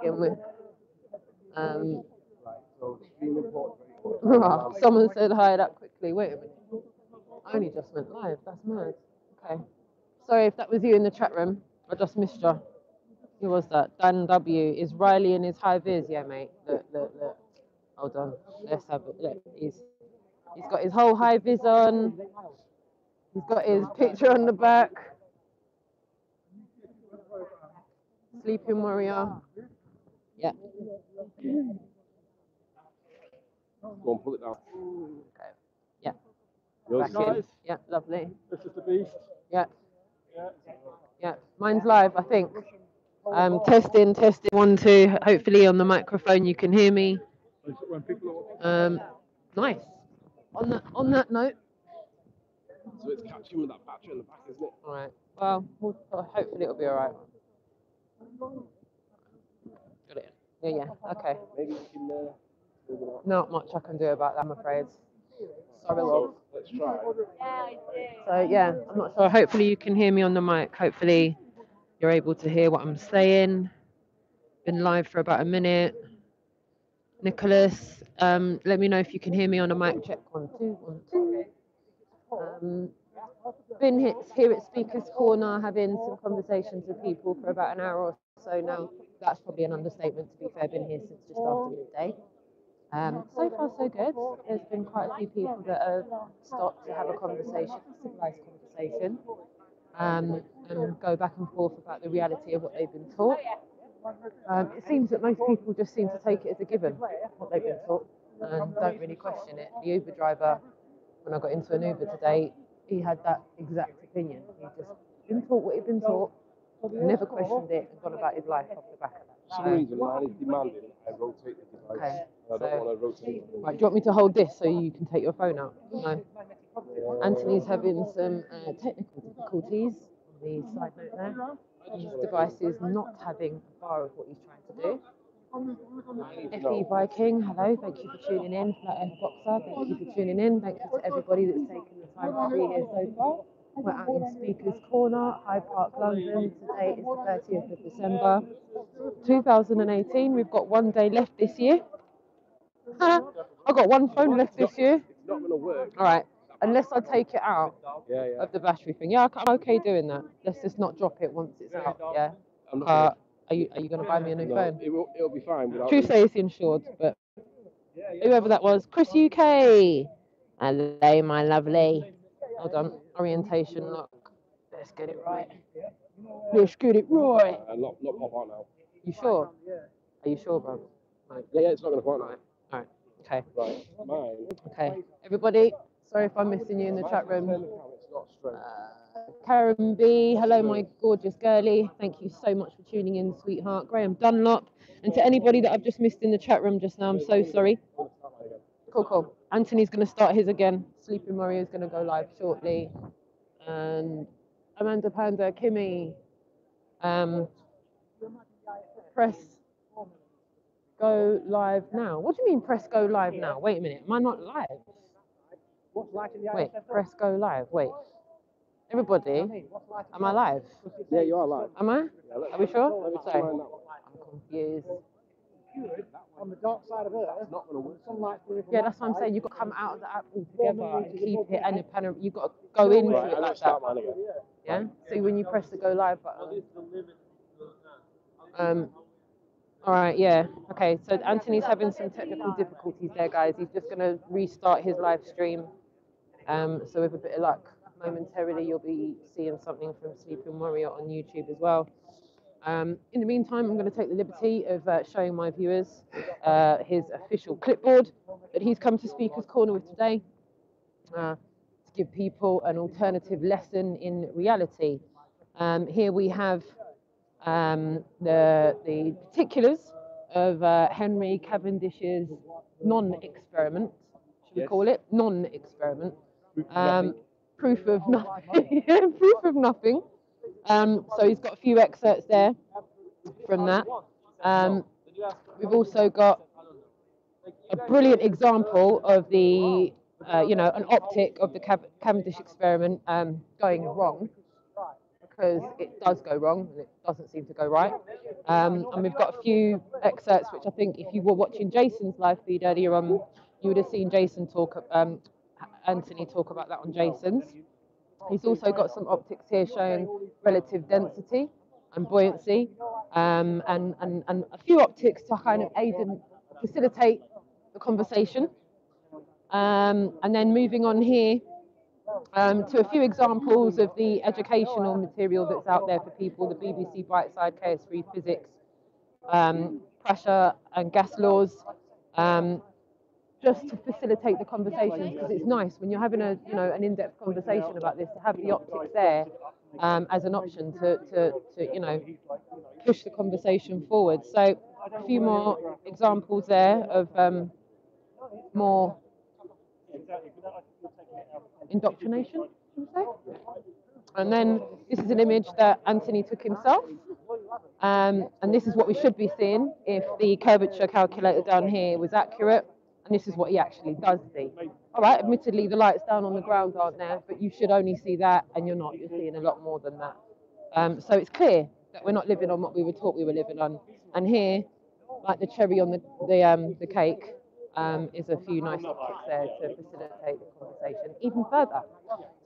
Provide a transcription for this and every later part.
begin with. Right, so extreme important. Someone said hi that quickly. Wait a minute. I only just went live. That's mad. Okay. Sorry if that was you in the chat room. I just missed you. Who was that? Dan W. Is Riley in his high vis? Yeah, mate. Look. Hold on. Let's have it. Look, he's got his whole high vis on. He's got his picture on the back. Sleeping Warrior. Yeah. Go and pull it down. Okay. Yeah. Yours Back in. is Yeah, lovely. This is the beast. Yeah. Yeah. Mine's live, I think. Testing, 1, 2. Hopefully on the microphone you can hear me. When people Nice. On that note. So it's catching with that battery in the back, isn't it? All right. Well, hopefully it'll be all right. Got it. Yeah. Okay. Maybe you can. Not much I can do about that, I'm afraid. Sorry, love. Let's try. So yeah, I'm not sure. Hopefully you can hear me on the mic. Hopefully you're able to hear what I'm saying. Been live for about a minute. Nicholas, let me know if you can hear me on the mic. Check 1, 2, 1, 2. Been here at Speaker's Corner having some conversations with people for about an hour or so now. That's probably an understatement, to be fair. Been here since just after midday. So far so good. There's been quite a few people that have stopped to have a conversation, a civilised conversation, and go back and forth about the reality of what they've been taught. It seems that most people just seem to take it as a given, what they've been taught, and don't really question it. The Uber driver, when I got into an Uber today, he had that exact opinion. He just been taught what he'd been taught, never questioned it, and gone about his life off the back of that. For some reason, mine is demanding I rotate the device. Okay. I don't want to rotate. Right, do you want me to hold this so you can take your phone out? No. Anthony's having some technical difficulties. The side note there. His device is not having a bar of what he's trying to do. FE Viking, hello, thank you for tuning in. Flat Earth Boxer, thank you for tuning in. Thank you to everybody that's taken the time to be here so far. We're out in Speaker's Corner, Hyde Park, London. Today is the 30th of December, 2018. We've got 1 day left this year. I've got one phone left this year. It's not going to work. All right, unless I take it out Yeah. of the battery thing. Yeah, I'm okay doing that. Let's just not drop it once it's out. Yeah. I'm not Are you going to buy me a new phone? It'll be fine. True say it's insured, but whoever that was, Chris UK. Hello, my lovely. Hold on, orientation lock. Let's get it right. Let's get it right. Not pop out now. You sure? Are you sure, bro? Right. Yeah, it's not going to pop out. All right. Okay. Right, mine. Okay. Everybody, sorry if I'm missing you in the chat room. It's not straight. Karen B, hello my gorgeous girly. Thank you so much for tuning in, sweetheart. Graham Dunlop. And to anybody that I've just missed in the chat room just now, I'm so sorry. Cool. Anthony's going to start his again. Sleeping Warrior is going to go live shortly. And Amanda Panda, Kimmy, press go live now. What do you mean press go live now? Wait a minute, am I not live? Wait, press go live. Wait. Everybody, am I live? Yeah, you are live. Am I? Yeah, Are we sure? Let me Sorry. try that one. I'm confused. On the dark side of Earth, It's not going to work. sunlight's coming from Yeah, that that's what I'm side. saying. You've got to come out of the app altogether and keep it and you've got to go into Right, it I'm going like to start that. mine again. Yeah? So when you press the go live button. All right, yeah. Okay, so Anthony's having some technical difficulties there, guys. He's just going to restart his live stream. So with a bit of luck, momentarily you'll be seeing something from Sleeping Warrior on YouTube as well. In the meantime, I'm going to take the liberty of showing my viewers his official clipboard that he's come to Speaker's Corner with today to give people an alternative lesson in reality. Here we have the particulars of Henry Cavendish's non-experiment, should we call it? Non-experiment. Proof of nothing. Proof of nothing. So he's got a few excerpts there from that. We've also got a brilliant example of the, an optic of the Cavendish experiment going wrong. because it does go wrong and it doesn't seem to go right. And we've got a few excerpts which I think if you were watching Jason's live feed earlier on, you would have seen Anthony talk about that on Jason's. He's also got some optics here showing relative density and buoyancy, and a few optics to kind of aid and facilitate the conversation. And then moving on here to a few examples of the educational material that's out there for people, the BBC Brightside KS3 Physics, pressure and gas laws, just to facilitate the conversation, because it's nice when you're having an in-depth conversation about this to have the optics there as an option to push the conversation forward. So a few more examples there of more indoctrination, should we say? And then this is an image that Anthony took himself. And this is what we should be seeing if the curvature calculator down here was accurate. And this is what he actually does see. All right, admittedly, the lights down on the ground aren't there, but you should only see that, and you're not. You're seeing a lot more than that. So it's clear that we're not living on what we were taught we were living on. And here, like the cherry on the cake, is a few nice optics there to facilitate the conversation even further.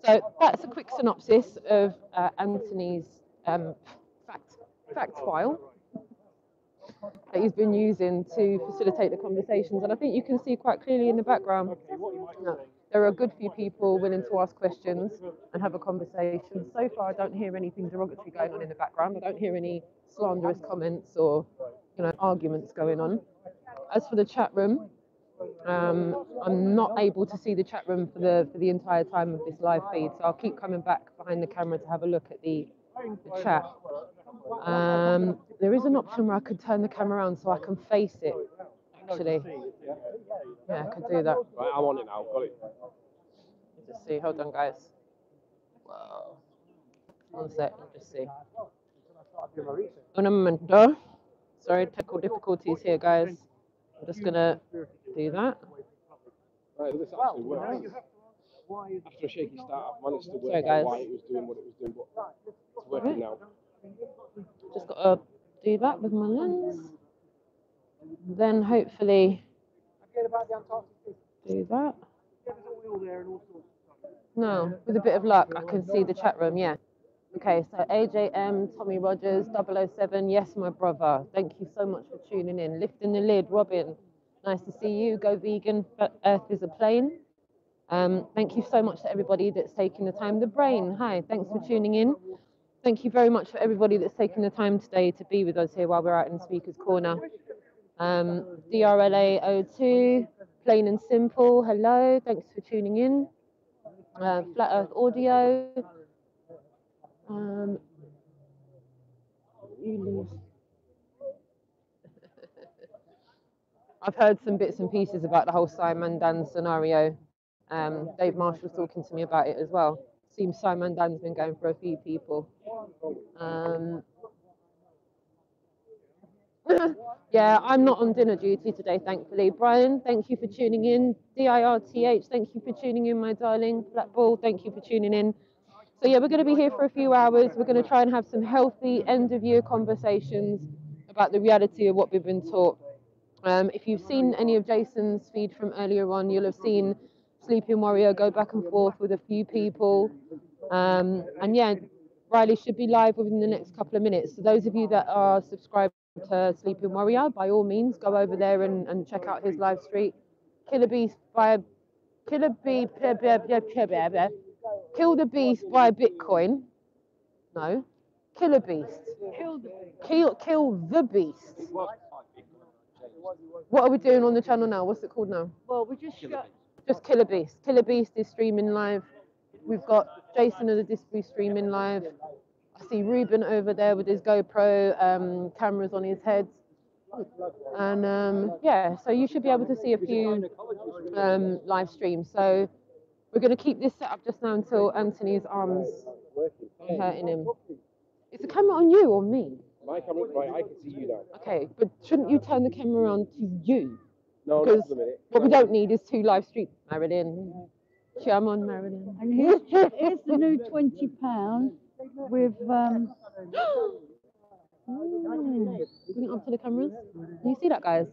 So that's a quick synopsis of Anthony's fact file that he's been using to facilitate the conversations. And I think you can see quite clearly in the background, there are a good few people willing to ask questions and have a conversation. So far, I don't hear anything derogatory going on in the background. I don't hear any slanderous comments or arguments going on. As for the chat room, I'm not able to see the chat room for the entire time of this live feed, so I'll keep coming back behind the camera to have a look at the chat. There is an option where I could turn the camera around so I can face it, actually. Yeah, I could do that. Right, I'm on it now, got it. Just see, hold on, guys. Whoa. One sec, let me just see. Un momento. Sorry, technical difficulties here, guys. I'm just gonna do that. Right, this actually works. After a shaky start, I've managed to work Sorry, out guys. why it was doing what it was doing, but it's working now. Just gotta do that with my lens. Then hopefully do that. No, with a bit of luck, I can see the chat room, yeah. Okay, so AJM, Tommy Rogers, 007, yes, my brother. Thank you so much for tuning in. Lifting the lid, Robin. Nice to see you. Go vegan, Earth is a plane. Thank you so much to everybody that's taking the time. The Brain, hi, thanks for tuning in. Thank you very much for everybody that's taken the time today to be with us here while we're out in Speaker's Corner. DRLA02, Plain and Simple, hello, thanks for tuning in. Flat Earth Audio. I've heard some bits and pieces about the whole Simon Dan scenario. Dave Marshall's talking to me about it as well. Seems Simon Dan's been going for a few people. Yeah, I'm not on dinner duty today, thankfully. Brian, thank you for tuning in. DIRTH, thank you for tuning in, my darling. Black Ball, thank you for tuning in. So yeah, we're going to be here for a few hours. We're going to try and have some healthy end-of-year conversations about the reality of what we've been taught. If you've seen any of Jason's feed from earlier on, you'll have seen Sleeping Warrior go back and forth with a few people. And yeah, Riley should be live within the next couple of minutes. So those of you that are subscribed to Sleeping Warrior, by all means, go over there and check out his live stream. Kill the Beast by Bitcoin. No, Kill a Beast. Kill the Beast. What are we doing on the channel now? What's it called now? Well, we just Kill a Beast. Kill a Beast is streaming live. We've got Jason of the Display streaming live. I see Ruben over there with his GoPro cameras on his head. And yeah, so you should be able to see a few live streams. So we're going to keep this set up just now until Anthony's arms are hurting him. Is the camera on you or me? My camera, right, I can see you now. Okay, but shouldn't you turn the camera on to you? No, Because not for the minute. what we don't need is two live streams. Marilyn. Come on, Marilyn. and here's the new £20. with Bring it up to the cameras. Can you see that, guys?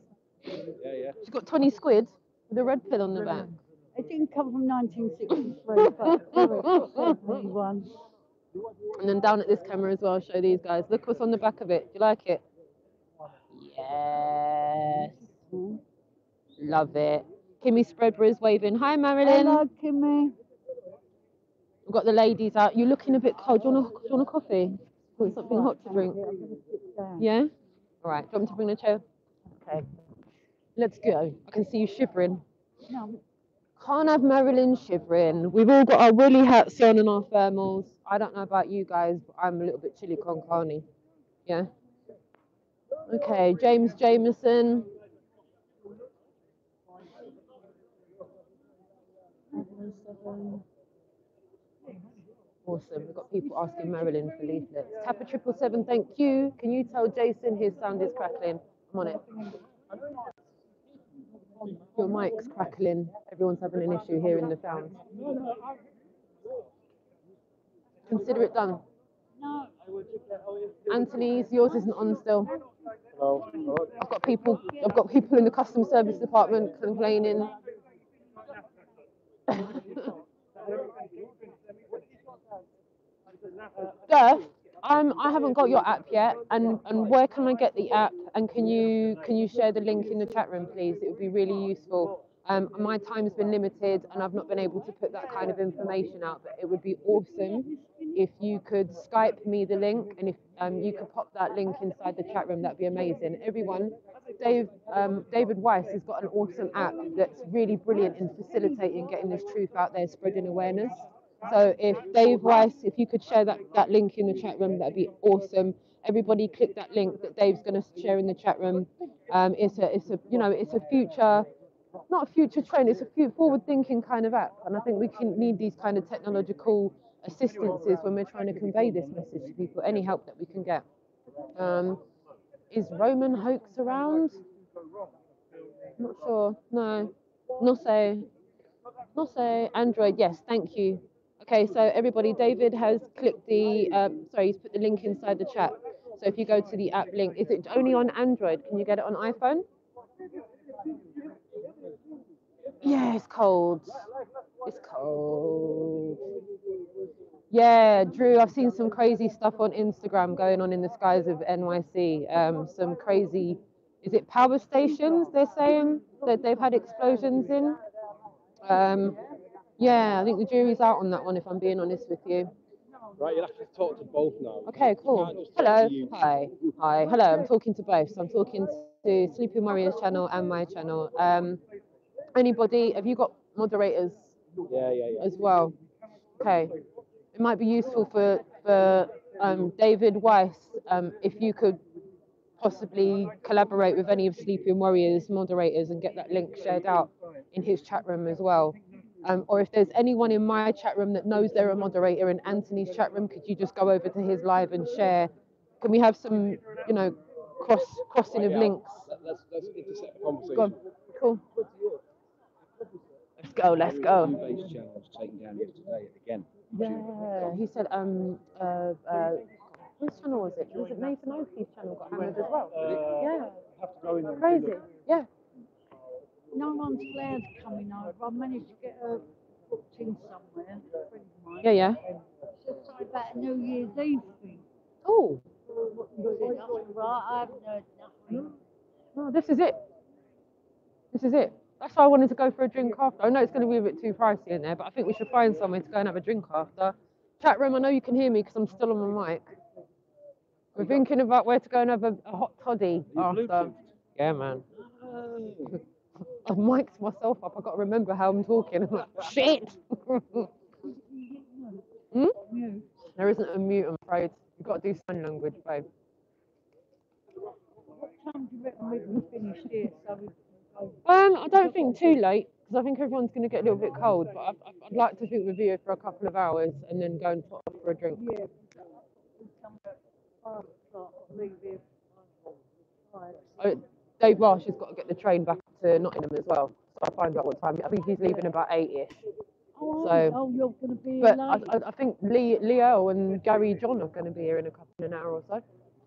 Yeah, yeah. She's got Tony Squid with a red pill on the back. it didn't come from 1963, but certainly one. And then down at this camera as well, I'll show these guys. Look what's on the back of it. Do you like it? Yes. Love it. Kimmy Spreadborough is waving. Hi, Marilyn. Hello, Kimmy. We've got the ladies out. You're looking a bit cold. Do you want a coffee? Want something hot to drink? Yeah? All right. Do you want me to bring the chair? Okay. Let's go. I can see you shivering. No, Can't have Marilyn shivering. We've all got our woolly hats on and our thermals. I don't know about you guys, but I'm a little bit chilly con carne. Yeah? Okay, James Jameson. Awesome. We've got people asking Marilyn for leaflets. Tapper 777, thank you. Can you tell Jason his sound is crackling? I'm on it. Your mic's crackling. Everyone's having an issue hearing the sound. Consider it done. no. Anthony's, yours isn't on still. No. I've got people in the customer service department complaining. Jeff, I haven't got your app yet, and where can I get the app? And can you share the link in the chat room, please? It would be really useful. My time's been limited, and I've not been able to put that kind of information out. But it would be awesome if you could Skype me the link, and if you could pop that link inside the chat room, that'd be amazing. Everyone, David Weiss has got an awesome app that's really brilliant in facilitating getting this truth out there, spreading awareness. So if Dave Weiss, if you could share that link in the chat room, that'd be awesome. Everybody click that link that Dave's going to share in the chat room. It's a future, not a future trend, it's a forward-thinking kind of app. And I think we need these kind of technological assistances when we're trying to convey this message to people, any help that we can get. Is Roman Hoax around? Not sure, no. No say, Android, yes, thank you. Okay, so everybody, David has clicked he's put the link inside the chat. So if you go to the app link, is it only on Android? Can you get it on iPhone? Yeah, it's cold. It's cold. Yeah, Drew, I've seen some crazy stuff on Instagram going on in the skies of NYC. Some crazy, is it power stations they're saying that they've had explosions in? Yeah, I think the jury's out on that one, if I'm being honest with you. Right, you'll have to talk to both now. Okay, cool. Hello. Hi. Hello, I'm talking to both. So I'm talking to Sleeping Warriors channel and my channel. Anybody, have you got moderators? Yeah. As well? Okay. It might be useful for David Weiss, if you could possibly collaborate with any of Sleeping Warriors moderators and get that link shared out in his chat room as well. Or if there's anyone in my chat room that knows they're a moderator in Anthony's chat room, could you just go over to his live and share? Can we have some, crossing of links? Let's intercept the conversation. Go on. Cool. Let's go. Base channel was taken down yesterday again. Yeah, he said, whose channel was it? Was it Nathan Oakley's channel got hammered as well? Yeah. Have to go in there. Crazy. Yeah. No one's allowed coming over. I managed to get her booked in somewhere. A friend of mine. Yeah. Just about a New Year's Eve thing. Oh. Right, I haven't heard nothing. No, this is it. That's why I wanted to go for a drink after. I know it's going to be a bit too pricey in there, but I think we should find somewhere to go and have a drink after. Chat room, I know you can hear me because I'm still on my mic. We're thinking about where to go and have a hot toddy after. Yeah, man. I've mic'd myself up. I've got to remember how I'm talking. I'm like, shit! There isn't a mute, I'm afraid. You've got to do sign language, babe. What time do you reckon we can finish here? So we can go? I don't think too late, because I think everyone's going to get a little bit cold, but I'd like to think we'll be here for a couple of hours and then go and put off for a drink. Yeah. We come at 5 o'clock, leave here at 5. Dave Marsh has got to get the train back to Nottingham as well, so I'll find out what time. I think he's leaving about 8-ish. Oh, you're going to be But late. I think Leo and Gary John are going to be here in an hour or so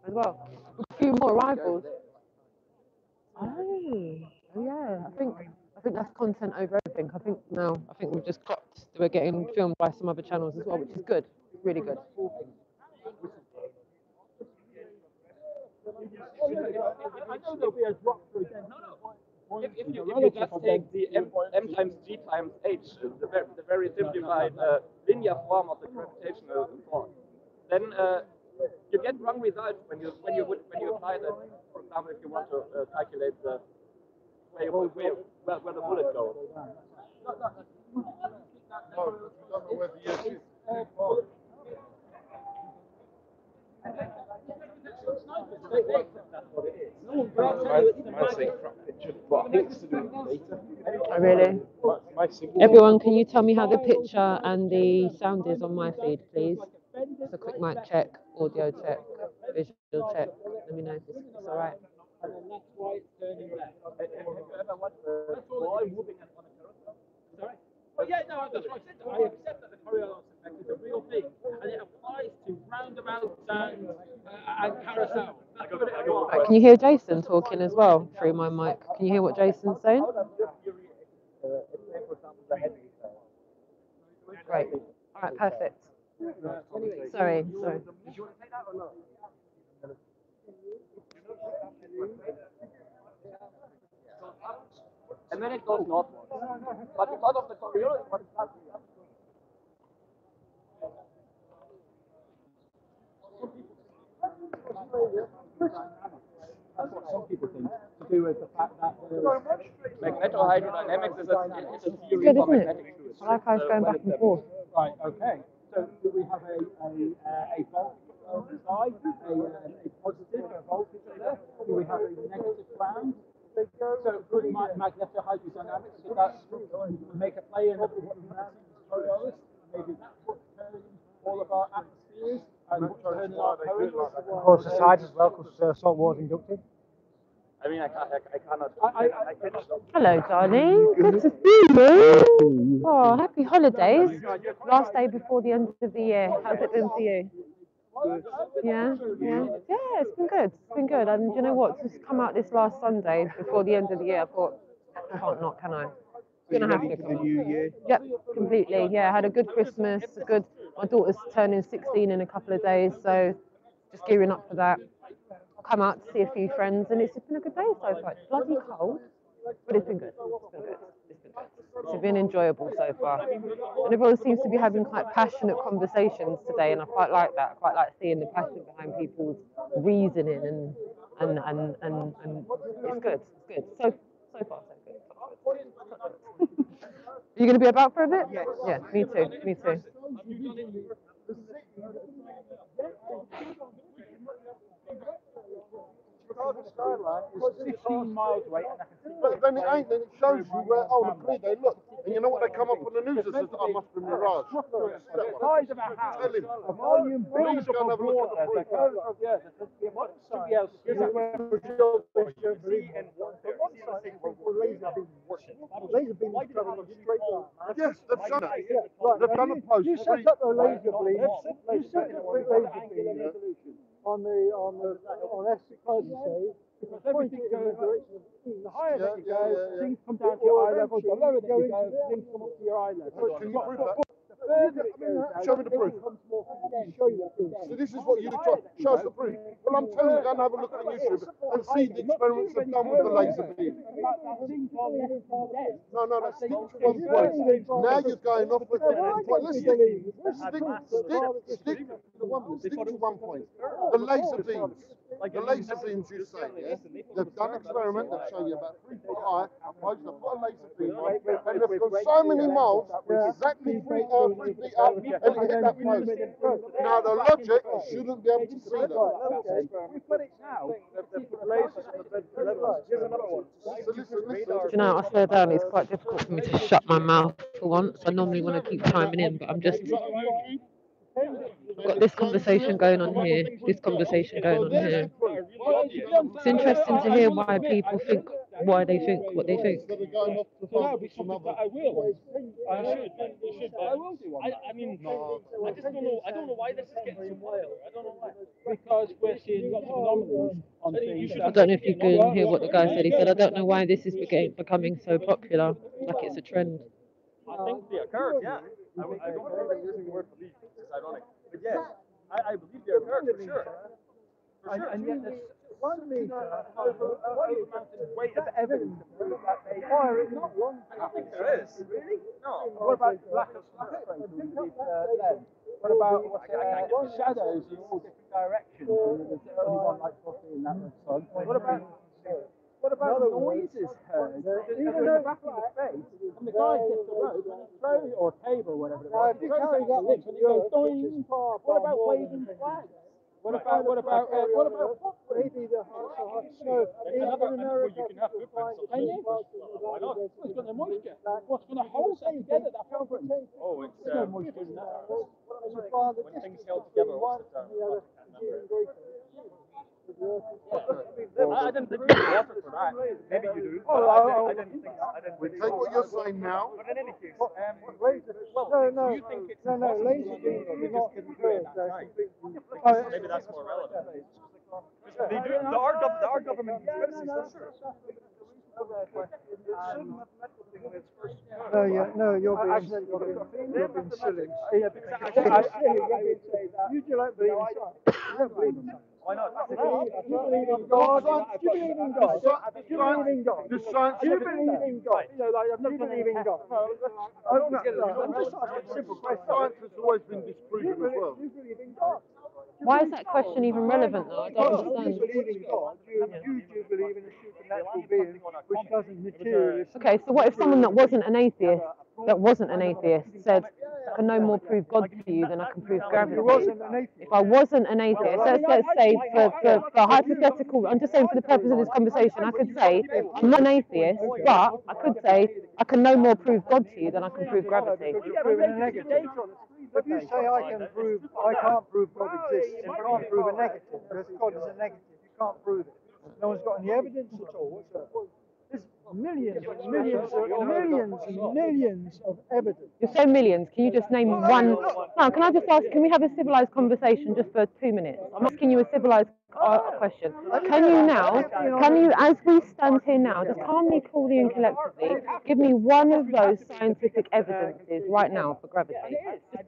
as well. A few more arrivals. Oh, yeah. I think that's content over everything. I think we've just clocked that we're getting filmed by some other channels as well, which is good. Really good. I know there'll be a drop through then. If you just take the m times g times h, the very simplified linear form of the gravitational force, then you get wrong results when you apply that. For example, if you want to calculate where the bullet goes. Oh, really? Everyone, can you tell me how the picture and the sound is on my feed, please? Just a quick mic check, audio check, visual check. Let me know if it's all right. And then that's why it's turning left. Have you ever watched a boy moving on a carousel? Sorry? Oh yeah, no, that's what I said. I accept that the Coriolis effect is a real thing, and it applies to roundabouts and carousels. Right, can you hear Jason talking as well through my mic? Can you hear what Jason's saying? Great. All right, perfect. Sorry. And then it goes northward. But because of the Coriolis, what is happening? That's what some people think, to do with the fact that magnetohydrodynamics is a theory Good, for isn't it? magnetic fluids. I like how it's going back and forth. Right, okay. So do we have a voltage side, a positive, a voltage there? Do we have a negative ground? So with magnetohydrodynamics, did that make a play in what we see with Coriolis? Maybe that's what's turning all of our atmospheres and what's turning our currents. Of course, the side as well, because salt water inducted. I mean, I cannot. Hello, darling. Good to see you. Oh, happy holidays. Last day before the end of the year. How's it been for you? Yeah. It's been good. It's been good. And you know what? Just come out this last Sunday before the end of the year. I thought, I can't not, can I? Gonna have to come out. Yep, completely. Yeah, I had a good Christmas. My daughter's turning 16 in a couple of days, so just gearing up for that. I'll come out to see a few friends, and it's just been a good day so far. It's bloody cold, but it's been good. It's been enjoyable so far. And everyone seems to be having quite passionate conversations today, and I quite like that. I quite like seeing the passion behind people's reasoning, and it's good. It's good. So far, so good. Are you going to be about for a bit? Yeah, me too. Skyline is 15 miles away, and I can see. But then it ain't, then it shows you where, the tree, they look. And you know what, they come up on the news and says, I must be Mirage. The size of a house, a volume built up of water, the curve of the earth, there should be else to see and laser beam is traveling in a straight line. Yes, they've done it. They've done a post. You set up a laser beam. You set up a laser beam on S, say, because everything goes in the direction of the beam. The higher that you go, things come down to your eye level. The lower that you go, things come up to your eye level. Can you prove that? The further it goes down, Show me the proof. Show you the proof. So this is what you try. Show us the proof. Well, I'm telling you, go and have a look at YouTube and see the experiments they've done with the laser beam. No, that's stick to one point. Now you're going off with the point. Let's stick to one point. The laser beams. The laser beams you say, yeah? They've done an experiment that show you about 3 foot high, opposed to put a laser beam on, and they've got so many miles, exactly 3 feet up, and it hit that post. Now the logic, you shouldn't be able to see that. But it's now. Do you know, I swear down, it's quite difficult for me to shut my mouth for once. I normally want to keep chiming in, but I've got this conversation going on here, this conversation going on here. It's interesting to hear why people think why they think what they think. Instead of going off to So that would be focus something on that other. I will. I should, but I will do one. I mean, I just don't know why this is getting so popular. I don't know why. Because we're seeing lots of anomalies on things. I don't know if you can hear what the guy said. He said, I don't know why this is becoming so popular, like it's a trend. I think they occurred, yeah. I don't know if using the word belief, which is ironic. But yes, I believe they occurred for sure. For sure. And yet there's 1 meter weight of evidence to prove that they fire it not one. I don't think there is. Really? No. What about lack of lens? What about shadows in all different directions? There's only one light source in that sun. What about noises heard? Even though back in the face, and the guy gets the rope and he throws it, or a table, or whatever it was. If you carry that one, and he goes doing. What about waving flags? What about maybe the snow? Another where you can have footprints. Can you? Why not? It's got no moisture. What's going to hold that together? That footprint? Oh, it's There's no moisture in that. when things held together all the time. I didn't think you were water for that. Maybe you do. I didn't think. We take what you're saying now. But in any case, No, do you think it's laser beam they is just not couldn't do it at that time? Oh, Maybe that's more relevant. They do. Our government conspiracies, for sure. No, you're being silly. You don't believe in science. You don't believe in science. Why not? You believe in God. You believe in God. You believe in God. The science. You believe in God. You believe in God. I'm just asking a simple question. Science has always been disproven as well. You believe in God. Why is that question even relevant though? I don't You understand. believe in God. You do believe in a supernatural being which doesn't materialist. Okay, so what if someone that wasn't an atheist said, I can no more prove God to you than I can prove gravity? You wasn't an atheist. If I wasn't an atheist, let's say for hypothetical, I'm just saying for the purpose of this conversation, I could say I'm not an atheist, but I could say I can no more prove God to you than I can prove gravity. You're proving a negative. If you say I can't prove God exists, you can't prove a negative because God is a negative. You can't prove it. No one's got any evidence at all. There's millions and millions of evidence. You're saying millions. Can you just name one? No, can I just ask, can we have a civilized conversation just for 2 minutes? I'm asking you a civilized question. Can you, as we stand here now, just calmly, coolly and collectively, give me one of those scientific evidences right now for gravity?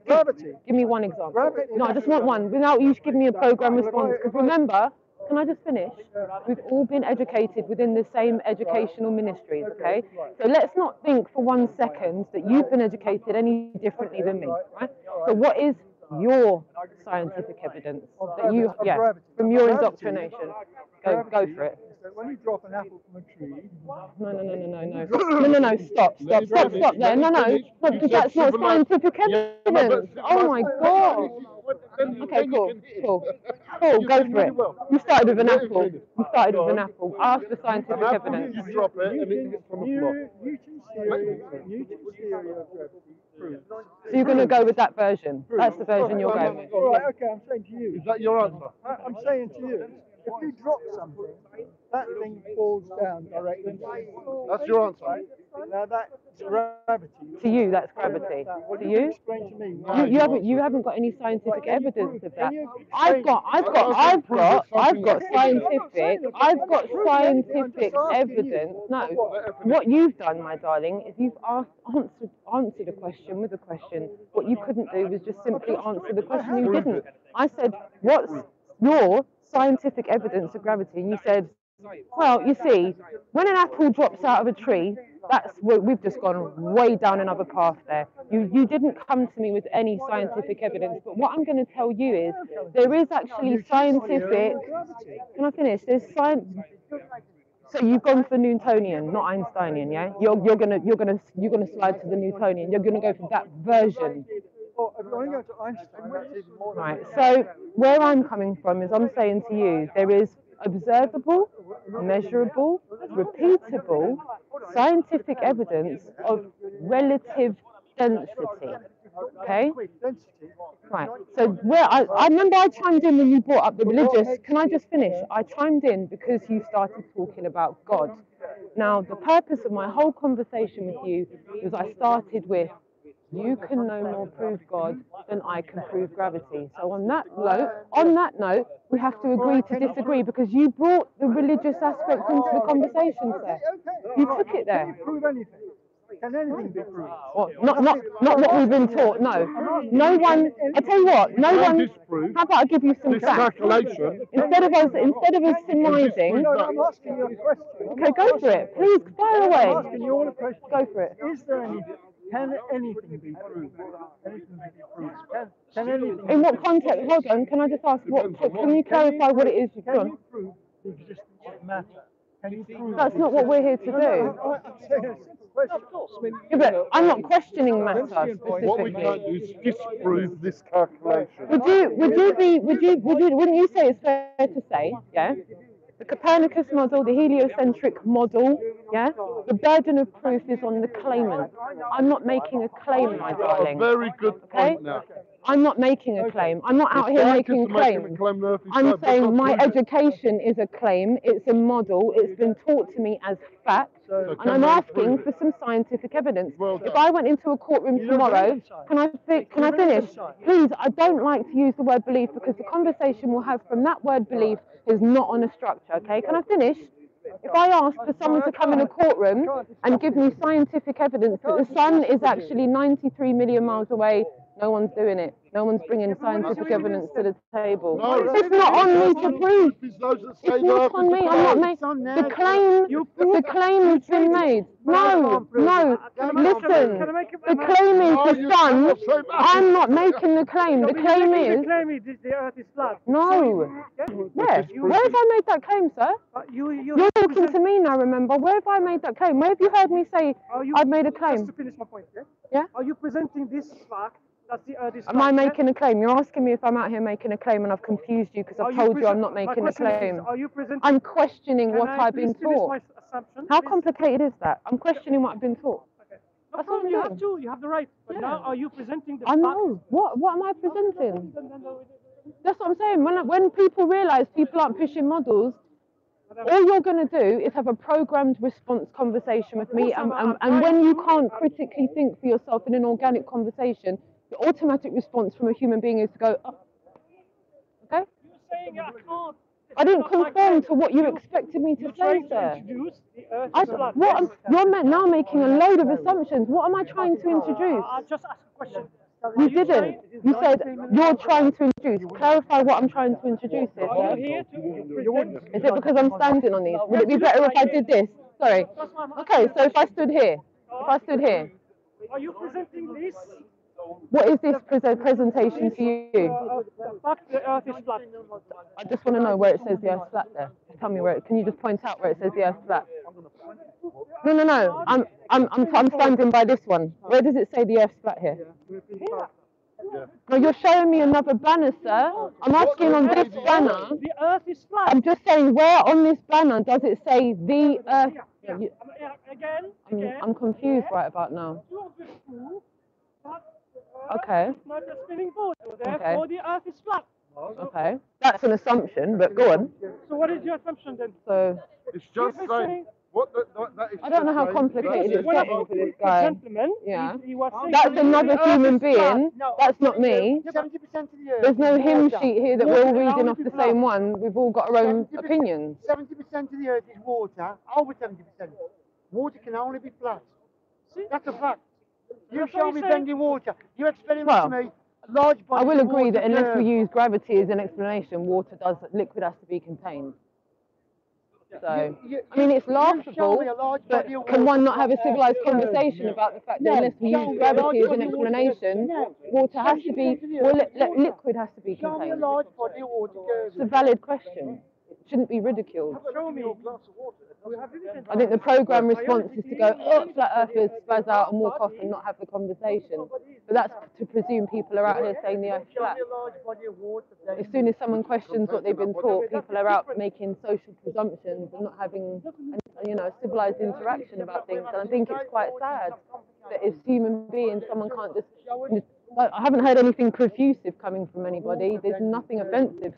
Gravity. Give me one example. Gravity. No, I just want one, without you giving me a program response. Because remember, can I just finish? We've all been educated within the same educational ministries, okay? So let's not think for 1 second that you've been educated any differently than me, right? So what is your scientific evidence that you, from your indoctrination? Go for it. When you drop an apple from a tree. No, stop there. No, because that's not scientific evidence. Oh my God. Okay, cool, go for it. You started with an apple. Ask for scientific evidence. You drop it and it hits from a block. Newton's theory of gravity proves. So you're going to go with that version? That's the version you're going with? All right, okay, I'm saying to you. Is that your answer? I'm saying to you, if you drop something, that thing falls down directly. That's your answer. Now that's gravity. To you, that's gravity. To you? Explain to me. You haven't got any scientific evidence of that. I've got scientific evidence. No, what you've done, my darling, is you've answered a question with a question. What you couldn't do was just simply answer the question. You didn't. I said, what's your scientific evidence of gravity? And you said, well, you see, when an apple drops out of a tree, we've just gone way down another path there. You didn't come to me with any scientific evidence, but what I'm going to tell you is there is actually scientific. Can I finish? There's science. So you've gone for Newtonian, not Einsteinian, yeah? You're gonna slide to the Newtonian. You're gonna go for that version. Right. So where I'm coming from is I'm saying to you, there is observable, measurable, repeatable, scientific evidence of relative density. Okay? Right. So where I remember I chimed in when you brought up the religious. Can I just finish? I chimed in because you started talking about God. Now, the purpose of my whole conversation with you was I started with, you can no more prove God than I can prove gravity. So on that note, we have to agree to disagree because you brought the religious aspect into the conversation, sir. You took it there. Can you prove anything? Can anything be proved? Well, not what we've been taught, no. No one, I tell you what, no one, how about I give you some facts? Instead of us surmising, No, I'm asking you a question. okay, go for it. Please, fire I'm away. asking you all a question. Go for it. Is there anything? Can anything be proved? Anything be proved? Can anything? In what context? Hold on, can I just ask, can you clarify what it is you've Can done? you prove the existence of matter? Can you prove? That's not what we're here to do. I'm saying a simple question. Of course. Yeah, but I'm not questioning matter What we specifically. can't do is disprove this calculation. Wouldn't you say it's fair to say, yeah? The Copernicus model, the heliocentric model, yeah? The burden of proof is on the claimant. I'm not making a claim, my darling. Very good Okay? point now. I'm not making a claim. I'm not out here making claims. I'm saying my education is a claim. It's a model. It's been taught to me as fact. And I'm asking for some scientific evidence. If I went into a courtroom tomorrow, can I finish? Please, I don't like to use the word belief because the conversation we'll have from that word belief is not on a structure, okay? Can I finish? If I ask for someone to come in a courtroom and give me scientific evidence that the sun is actually 93 million miles away, no one's doing it. No one's bringing scientific evidence to the table. It's not on me to prove. It's not on me. I'm not making the claim has been made. No. Listen. The claim is the sun. I'm not making the claim. The claim is. The earth is flat. No. Where? Where have I made that claim, sir? You're talking to me now, remember? Where have I made that claim? Where have you heard me say I've made a claim? Just to finish my point, yeah? Yeah? Are you presenting this fact that the earth is flat? Am I making a claim? You're asking me if I'm out here making a claim and I've confused you because I've told you I'm not making a claim. Are you presenting? I'm questioning what I've been taught. How complicated is that? I'm questioning what I've been taught. That's all you have to. You have the right. But now, are you presenting the I know. What am I presenting? That's what I'm saying. When people realise people aren't pushing models, all you're going to do is have a programmed response conversation with me. And when you can't critically think for yourself in an organic conversation, the automatic response from a human being is to go, oh. Okay? You're saying I can't. I didn't conform to what you expected me to say, sir. You're now making a load of assumptions. What am I trying to introduce? I'll just ask a question. You didn't. You said you're trying to introduce. Clarify what I'm trying to introduce here. Are you here to present? Is it because I'm standing on these? Would it be better if I did this? Sorry. Okay, so if I stood here. Are you presenting this? What is this presentation to you? The fact the earth is flat. I just want to know where it says the earth's flat there. Tell me where. Can you just point out where it says the earth's flat? No. I'm standing by this one. Where does it say the earth's flat here? No, you're showing me another banner, sir. I'm asking on this banner. The earth is flat. I'm just saying, where on this banner does it say the earth? I'm confused right about now. Okay. Therefore, the earth is flat. Okay. That's an assumption, but go on. So what is your assumption then? So it's just saying. I don't know how complicated it's getting for this guy. Yeah. He was saying that's another human being. That's not me. 70% of the earth. There's no hymn sheet here that we're all reading off the same one. We've all got our own opinions. 70% of the earth is water. Over 70%. Water can only be flat. That's a fact. You show me bending water. You experiment to me. Large body I will agree that unless we use gravity as an explanation, liquid has to be contained. So, I mean, it's laughable, but can one not have a civilized conversation about the fact that unless we use gravity as an explanation, water has to be, liquid has to be contained? It's a valid question. It shouldn't be ridiculed. I think the program response is to go, oh, flat earthers, spaz out and walk off and not have the conversation. But that's to presume people are out here saying the earth's flat. As soon as someone questions what they've been taught, people are out making social presumptions and not having, a civilized interaction about things. And I think it's quite sad that as human beings, someone can't just. I haven't heard anything profusive coming from anybody. There's nothing offensive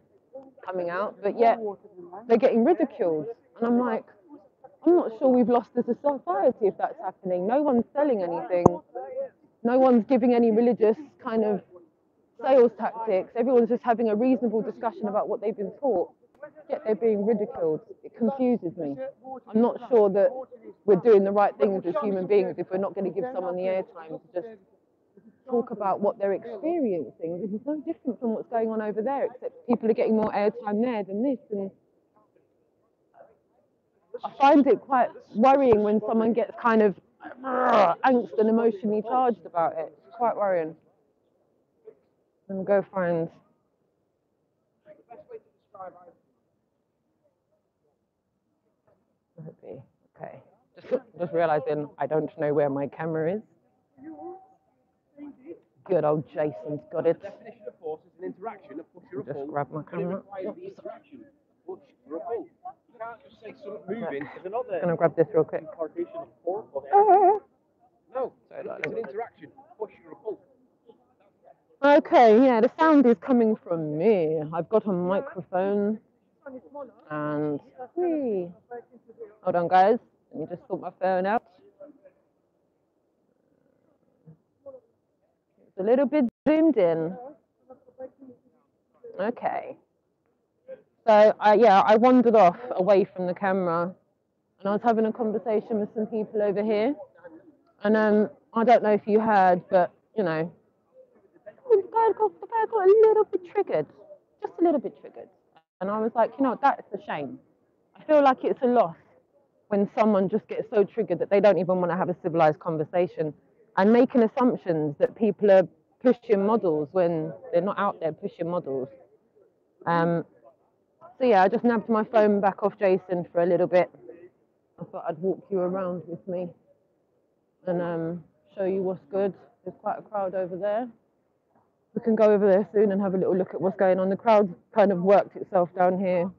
coming out, but yet they're getting ridiculed. And I'm like, I'm not sure we've lost as a society if that's happening. No one's selling anything. No one's giving any religious kind of sales tactics. Everyone's just having a reasonable discussion about what they've been taught, yet they're being ridiculed. It confuses me. I'm not sure that we're doing the right things as human beings if we're not going to give someone the airtime to just talk about what they're experiencing. This is no different from what's going on over there, except people are getting more airtime there than this. And I find it quite worrying when someone gets kind of angst and emotionally charged about it. It's quite worrying. I'm going to go find. Okay. Just realizing I don't know where my camera is. Good old Jason's got it. Definition of force is an interaction, a push or a Just pull. grab my camera. Interaction, push or a pull. You can't just say something moving. If they're not there. I'm gonna grab this real quick. Incarnation of force or no, it's an interaction, push or a pull. Okay, yeah, the sound is coming from me. I've got a microphone and whee. Hold on, guys. Let me just sort my phone out. It's a little bit zoomed in. Okay. So I wandered off away from the camera, and I was having a conversation with some people over here. And I don't know if you heard, but you know, the guy got a little bit triggered, just a little bit triggered. And I was like, you know, that's a shame. I feel like it's a loss when someone just gets so triggered that they don't even want to have a civilized conversation and making assumptions that people are pushing models when they're not out there pushing models. So yeah, I just nabbed my phone back off Jason for a little bit. I thought I'd walk you around with me and show you what's good. There's quite a crowd over there. We can go over there soon and have a little look at what's going on. The crowd kind of worked itself down here.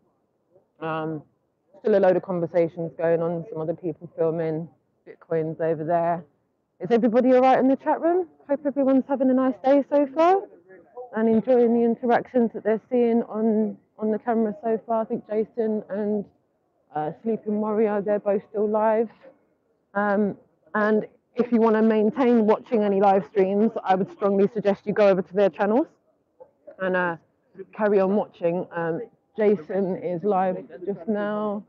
Still a load of conversations going on, some other people filming, Bitcoins over there. Is everybody all right in the chat room? Hope everyone's having a nice day so far and enjoying the interactions that they're seeing on the camera so far. I think Jason and Sleeping Warrior, they're both still live. And if you want to maintain watching any live streams, I would strongly suggest you go over to their channels and carry on watching. Jason is live just now,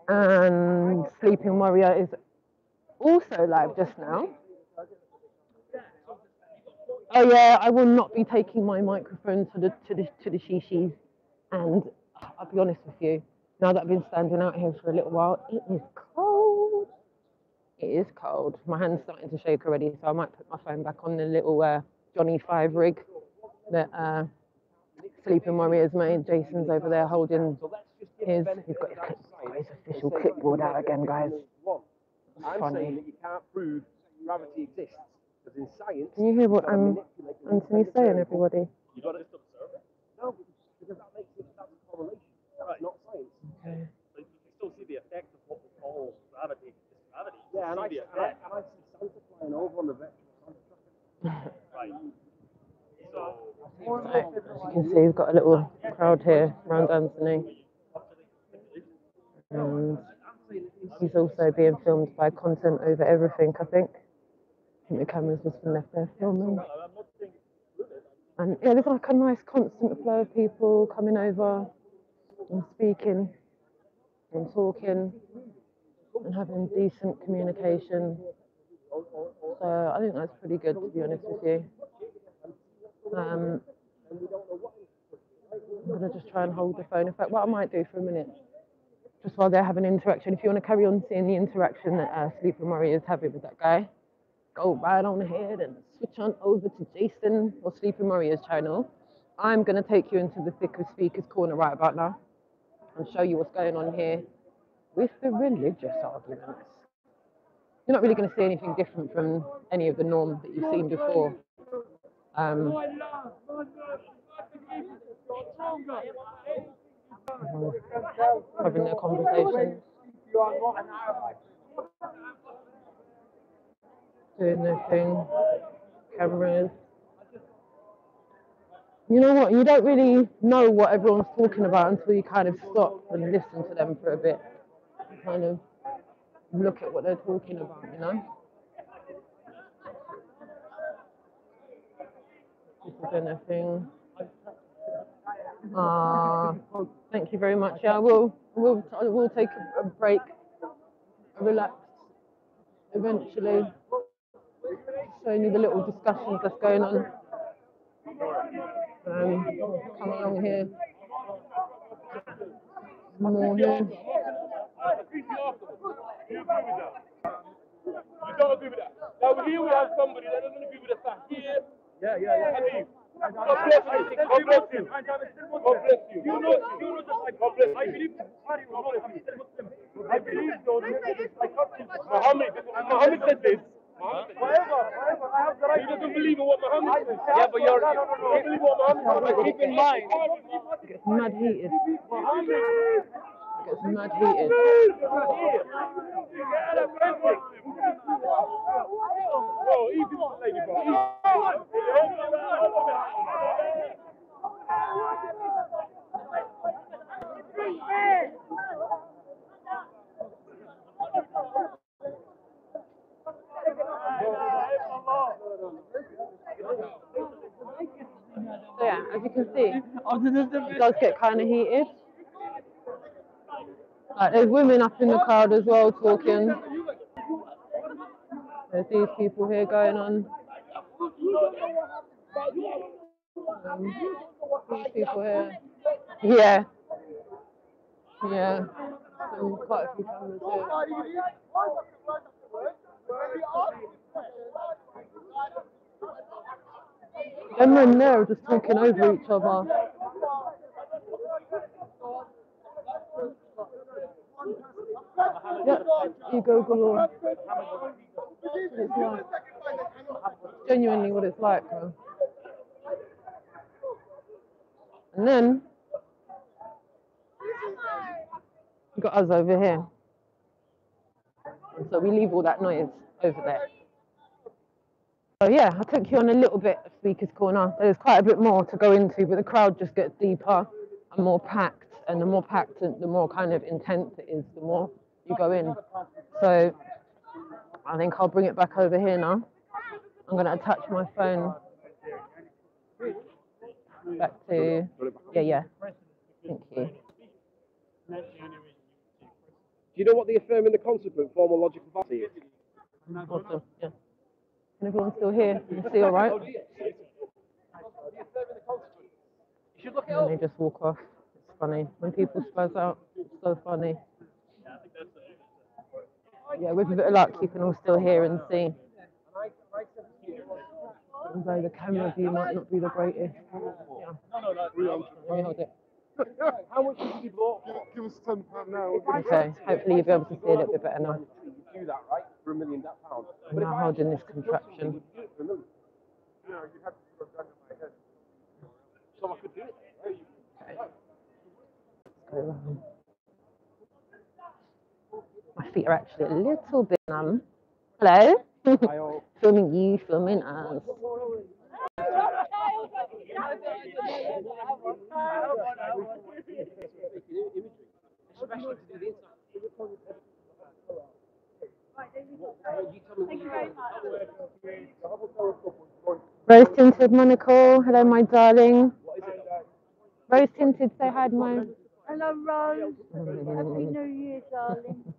and Sleeping Warrior is also live just now. Oh yeah, I will not be taking my microphone to the shishis, and I'll be honest with you, now that I've been standing out here for a little while, it is cold. It is cold. My hand's starting to shake already, so I might put my phone back on the little Johnny 5 rig that Sleeping Warriors made. Jason's over there holding he's got his official clipboard out again, guys. I'm saying that you can't prove gravity exists, because in science... Can you hear what Anthony's saying, everybody? You've got to just observe it. No, because that makes it, that's a correlation. That's not science. Okay. But you can still see the effect of what we call gravity. Gravity. Yeah, and I see Santa flying over on the vector. Right. So, as you can see, we've got a little crowd here around Anthony. And he's also being filmed by Content Over Everything, I think. I think the cameras just been left there filming. And yeah, there's like a nice constant flow of people coming over and speaking and talking and having decent communication. So I think that's pretty good, to be honest with you. I'm going to just try and hold the phone. In fact, what I might do for a minute, just while they're having interaction, if you want to carry on seeing the interaction that Sleeping Warrior is having with that guy, go right on ahead and switch on over to Jason or Sleeping Warrior's channel. I'm going to take you into the thick of Speaker's Corner right about now and show you what's going on here with the religious arguments. You're not really going to see anything different from any of the norm that you've seen before. Having their conversation, doing their thing, cameras. You know what? You don't really know what everyone's talking about until you kind of stop and listen to them for a bit. Kind of look at what they're talking about, you know. This is anything. Thank you very much. Yeah, we'll take a break, relax. Eventually, showing you the little discussions that's going on. Come along here. More here. You don't agree with that. Now here we have somebody that doesn't agree with the fact here. Yeah. God bless you. God bless you. God bless you. You know just like God bless you. I believe though Muhammad said this. Whatever. I have the right. He doesn't believe in what Muhammad said. Yeah, but you don't believe what Muhammad said. Keep in mind. It gets mad heated. It gets mad heated. Bro, easy with the lady, bro. So yeah, as you can see, it does get kind of heated. Like, there's women up in the crowd as well talking. There's these people here going on. These people here. Yeah. Yeah. So quite a few cameras here. Them men there are just talking over each other. Yeah, ego galore. It's like, genuinely what it's like, bro. And then we've got us over here. And so we leave all that noise over there. So yeah, I took you on a little bit of Speaker's Corner. There's quite a bit more to go into, but the crowd just gets deeper and more packed. And the more packed and the more kind of intense it is, the more you go in. So I think I'll bring it back over here now. I'm going to attach my phone back to, yeah. Thank you. Do you know what the affirming the consequent formal logical fallacy is? Awesome, yeah. Can everyone still hear? Can you see all right? And they just walk off. It's funny. When people spaz out, it's so funny. Yeah, with a bit of luck, you can all still hear and see. Although the camera view might not be the greatest. Yeah. Let me hold it. How much did you bought? Give us £10 now. Okay, hopefully you'll be able to see a little bit better now. Do that, right? For £1 million. I'm now holding this contraption. So I could do it. Okay. Let's go around. My feet are actually a little bit numb. Hello? Filming you, filming us. Rose tinted monocle. Hello, my darling. Rose tinted, say hi to my. Hello, Rose. Happy New Year, darling.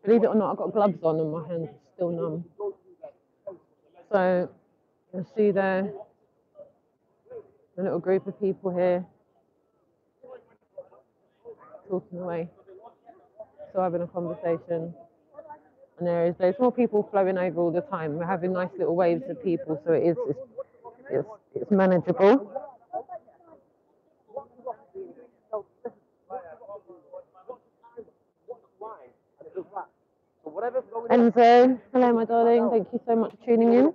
Believe it or not, I've got gloves on and my hands are still numb. So you'll see there a little group of people here talking away, still having a conversation. And there's more people flowing over all the time. We're having nice little waves of people, so it's manageable. Enzo, hello my darling, thank you so much for tuning in.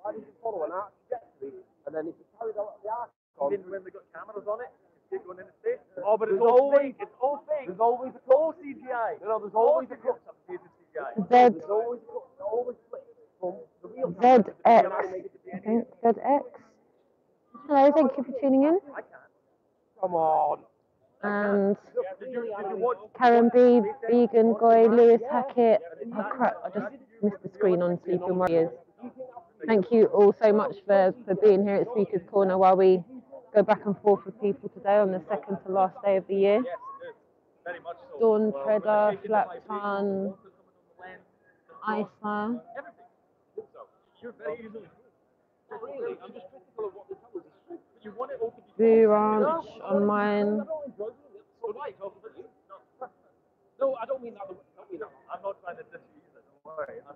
Why did you follow an arch trajectory and then if you carried out the arch on, even when they got cameras on it, keep going in the space. Oh, but it's all fake. It's all fake. There's always a close CGI. No, there's always a close CGI. There's always split from the real ZX, I think, ZX. Hello, thank you for tuning in. I can't. Come on. and Karen B, Vegan Goy, Lewis Hackett. Oh crap, I just missed the screen on Sleeping Warriors. Thank you all so much for being here at Speaker's Corner while we go back and forth with people today on the second to last day of the year. Dawn Treader, Flapton, Isa, Boo Ranch on mine. No, I don't mean that. I'm not trying to diss you either. Don't worry. I'm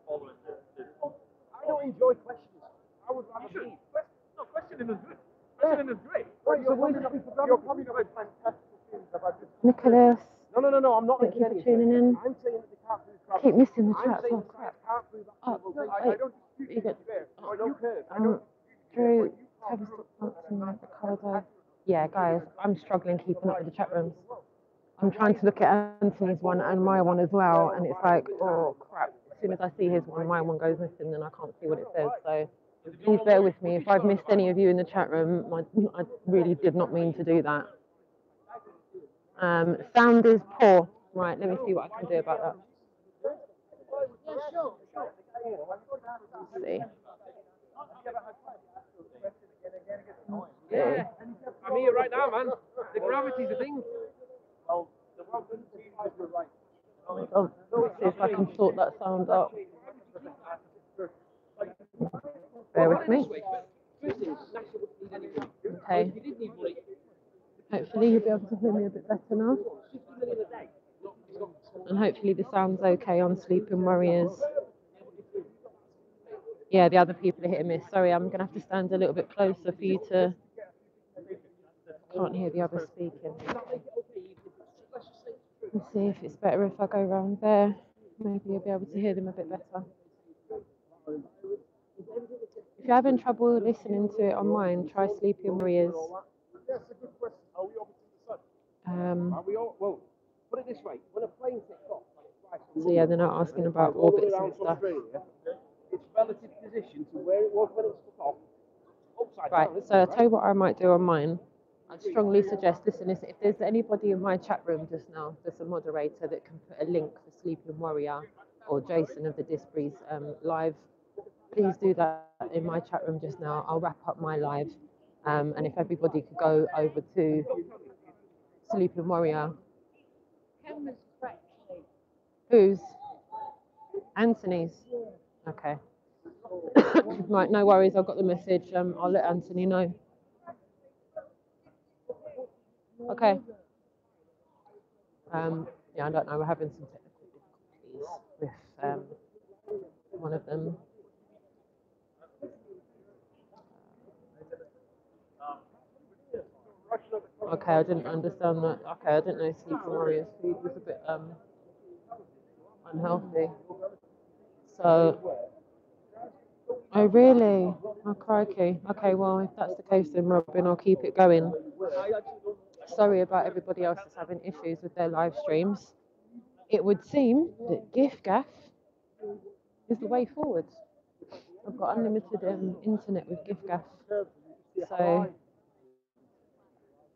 following this. I don't enjoy questions. I would rather be. No, questioning is good. Questioning is great. You're probably not going to find technical things about this. Nicholas. No. I'm not. Thank you for tuning in. I'm saying that they can't prove gravity. Keep missing the I'm chat. saying Oh that crap. science can't prove that. Oh, I don't dispute you good. Drew, Travis Thompson, Ricardo. Yeah, guys, I'm struggling keeping up with the chat rooms. I'm trying to look at Anthony's one and my one as well, and it's like, oh crap. As soon as I see his one, my one goes missing, then I can't see what it says. So please bear with me. If I've missed any of you in the chat room, I really did not mean to do that. Sound is poor. Right, let me see what I can do about that. Let's see. Yeah, I'm here right now, man. The gravity's a thing. Well, the world doesn't see you as right. Oh, let's see if I can sort that sound out. Bear with me. Okay. Hopefully you'll be able to hear me a bit better now. And hopefully the sound's okay on Sleeping Warriors. Yeah, the other people are hit and miss. Sorry, I'm going to have to stand a little bit closer for you to... Can't hear the others speaking. Let's see if it's better if I go around there. Maybe you'll be able to hear them a bit better. If you're having trouble listening to it on mine, try Sleeping Warriors. Well, put it this way: when a plane takes off, So yeah, they're not asking about orbits and stuff. Its relative position to where it was when it took off. Right, so I'll tell you what I might do on mine. I'd strongly suggest, listen, if there's anybody in my chat room just now, there's a moderator that can put a link for Sleeping Warrior or Jason of the Disbury's live, please do that in my chat room just now. I'll wrap up my live. And if everybody could go over to Sleeping Warrior. Whose? Anthony's. Okay. Right, no worries. I've got the message. I'll let Anthony know. Okay. Yeah, I don't know. We're having some technical difficulties with one of them. Okay, I didn't understand that. Okay, I didn't know Sleeping Warriors food was a bit unhealthy. So, oh really? Oh crikey. Okay, well if that's the case then Robin, I'll keep it going. Sorry about everybody else that's having issues with their live streams. It would seem that giffgaff is the way forward. I've got unlimited internet with giffgaff. So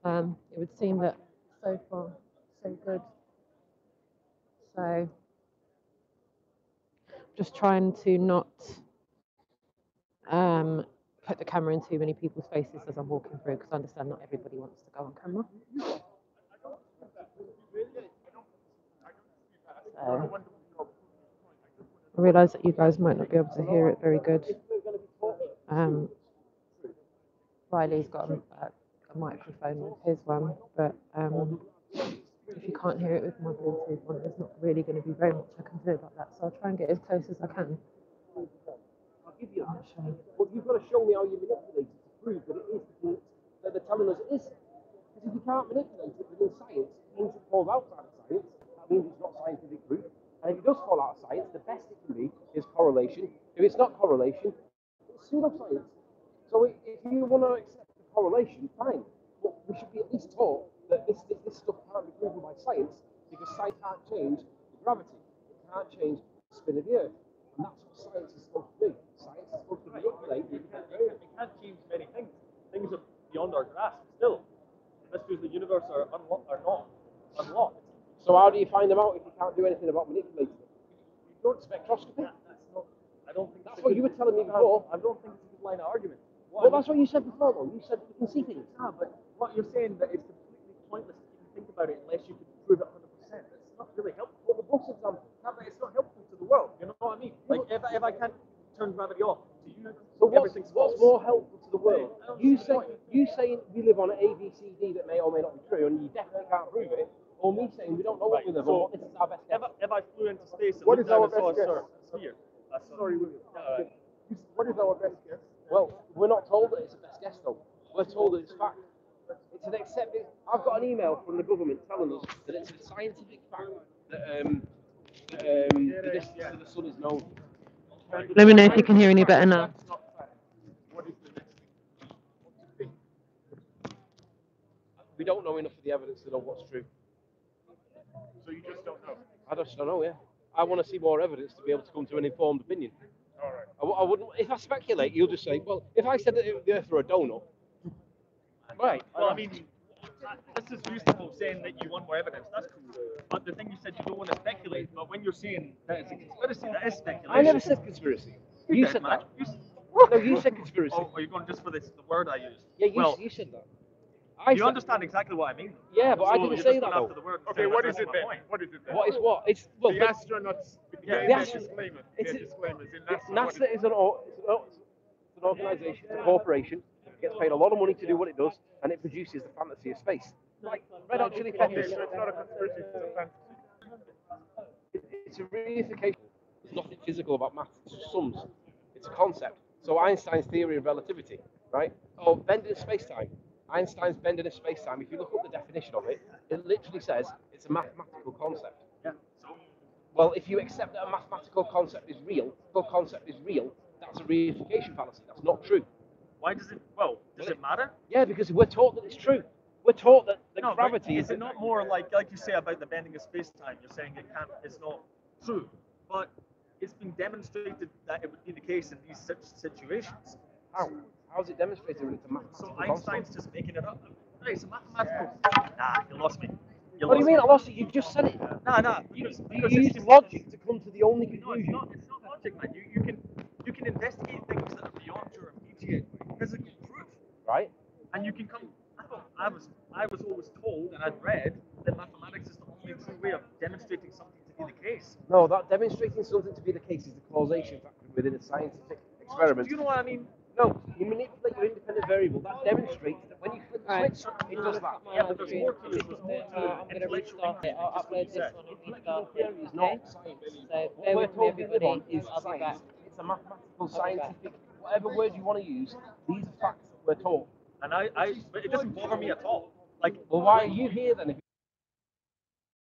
it would seem that so far so good. So just trying to not put the camera in too many people's faces as I'm walking through, because I understand not everybody wants to go on camera. So I realise that you guys might not be able to hear it very good. Riley's got a microphone with his one, but if you can't hear it with my Bluetooth one, there's not really going to be very much I can do about that. So I'll try and get as close as I can. I'll give you that. But you've got to show me how you manipulate it to prove that it is that they're telling us it is. Because if you can't manipulate it within science, it means it falls outside of science. That means it's not scientific proof. And if it does fall out of science, the best it can be is correlation. If it's not correlation, it's pseudoscience. So if you want to accept the correlation, fine. But we should be at least taught that this stuff can't be proven by science, because science can't change gravity. It can't change the spin of the Earth. And that's what science is supposed to do. Science is supposed to manipulate. It can't change many things. Things are beyond our grasp still. mysteries of the universe are not unlocked. So how do you find them out if you can't do anything about manipulating them? You don't spectroscopy. That's not. I don't think That's what you were telling me before. I don't think it's a good line of argument. Well, that's what you said before, though. You said you can see things. Yeah, but what you're saying that it's completely pointless to even think about it unless you can prove it 100%. It's not really helpful. Well, the bus example. No, but it's not helpful to the world. You know what I mean? Like if I can't turn gravity off, to you, So everything's what's false. more helpful to the world? You saying we live on an A, B, C, D that may or may not be true, and you definitely can't prove it, or me saying we don't know what we live on, but this is our best guess. If I flew into space and What looked is our down and saw best a guess? sphere, Sorry, William. What is our best guess? Well, we're not told that it's a best guess, though. We're told that it's fact. It's an accepted. I've got an email from the government telling us that it's a scientific fact that the distance to the sun is known. Let me know if you can hear any better now. What is the next thing? We don't know enough of the evidence to know what's true. So you just don't know. I just don't know, yeah. I want to see more evidence to be able to come to an informed opinion. All right. I wouldn't. If I speculate, you'll just say, well, if I said that the Earth were a donut, right? well, I mean, this is reasonable saying that you want more evidence. That's cool. But the thing you said you don't want to speculate. But when you're saying that it's a conspiracy, that is speculation. I never said conspiracy. You did, said man. that. No, you said conspiracy. Oh, are you going just for the word I used? Yeah, you said that. I You said, understand exactly what I mean. Yeah, but I So didn't you're say just that, going after though. the word Okay, instead of what is it addressing then? my point. What is it then? What is what? It's well, The but astronauts. Yeah, Their astro- disclaimer. it's Their a- disclaimers in NASA. NASA is an organisation, it's a corporation, gets paid a lot of money to do what it does, and it produces the fantasy of space. Like Red Hot Chili Okay, Peppers. so it's not a conspiracy, it's a fantasy. It's a reification. There's nothing physical about maths. It's just sums. It's a concept. So Einstein's theory of relativity, right? Oh, bending space-time. Einstein's bending of space-time. If you look up the definition of it, it literally says it's a mathematical concept. Yeah. So Well, if you accept that a mathematical concept is real, that's a reification fallacy. That's not true. why does it? Well, does it matter? Yeah, because we're taught that it's true. We're taught that the No, gravity but is it not more like you say about the bending of space-time? You're saying it can't. It's not true, but it's been demonstrated that it would be the case in these such situations. How? How's it demonstrated when it's a mathematical So concept? Einstein's just making it up. Right, it's a mathematical. Nah, you lost me. What do you mean? I lost it. You just said it. Nah. You Because used it's just logic to come to the only No, it's conclusion. not. It's not logic, man. You can investigate things that are beyond your immediate physical proof, Right? and you can come. I was always told, and I'd read that mathematics is the only true way of demonstrating something to be the case. No, that demonstrating something to be the case is the causation factor within a scientific experiment. Do you know what I mean? No, you manipulate your independent variable. That demonstrates that when you flip the Right. switch, it does that. Yeah, but there's more to it. There's more I'm to going to restart it. I'll upload this one and restart it. Theory is not science. So What bear we're with me, told we live on everybody. is I'll be back. science. It's a mathematical, scientific, whatever word you want to use. These are facts that we're taught. And but it doesn't bother me at all. Like, Well, why are you here then? If